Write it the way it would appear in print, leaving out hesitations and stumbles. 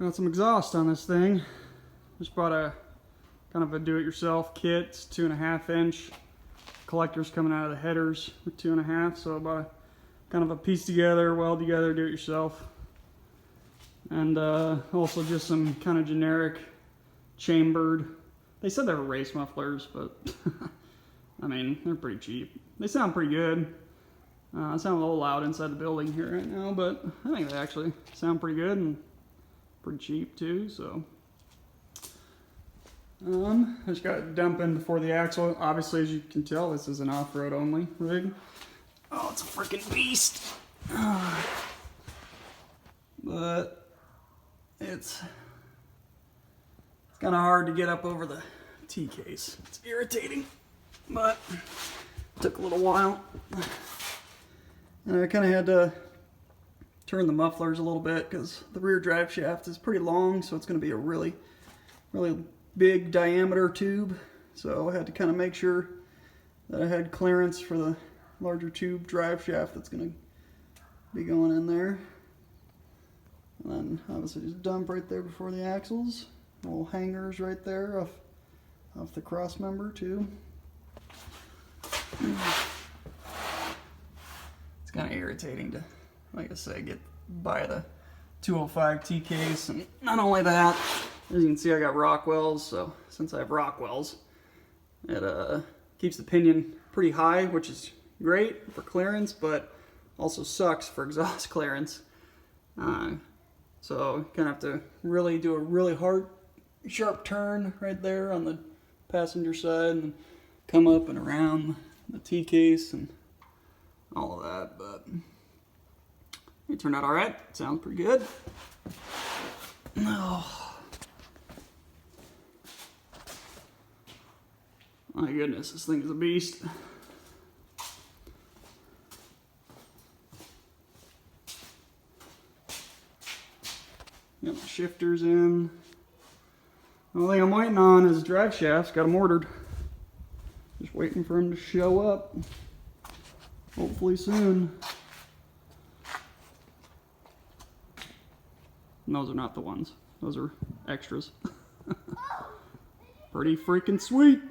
Got some exhaust on this thing. Just bought a kind of a do-it-yourself kit. It's 2.5 inch. Collectors coming out of the headers with 2.5. So I bought a kind of a piece together, weld together, do-it-yourself. And also just some kind of generic chambered. They said they were race mufflers, but I mean, they're pretty cheap. They sound pretty good. I sound a little loud inside the building here right now, but I think they actually sound pretty good and pretty cheap too, so. I just got it dumping before the axle. Obviously, as you can tell, this is an off-road only rig. Oh, it's a freaking beast. But it's kind of hard to get up over the T-case. It's irritating, but it took a little while. And I kind of had to turn the mufflers a little bit because the rear drive shaft is pretty long, so it's going to be a really big diameter tube. So I had to kind of make sure that I had clearance for the larger tube drive shaft that's going to be going in there. And then obviously just dump right there before the axles. Little hangers right there off the cross member too. It's kind of irritating to, like I say, get by the 205 T case. And not only that, as you can see, I got Rockwells. So since I have Rockwells, it keeps the pinion pretty high, which is great for clearance, but also sucks for exhaust clearance. So you kind of have to really do a really hard, sharp turn right there on the passenger side and come up and around the T case and all of that, but it turned out all right. Sounds pretty good. Oh, my goodness, this thing is a beast. Got my shifters in. The only thing I'm waiting on is drive shafts. Got them ordered. Just waiting for them to show up. Hopefully soon. And those are not the ones. Those are extras. Pretty freaking sweet.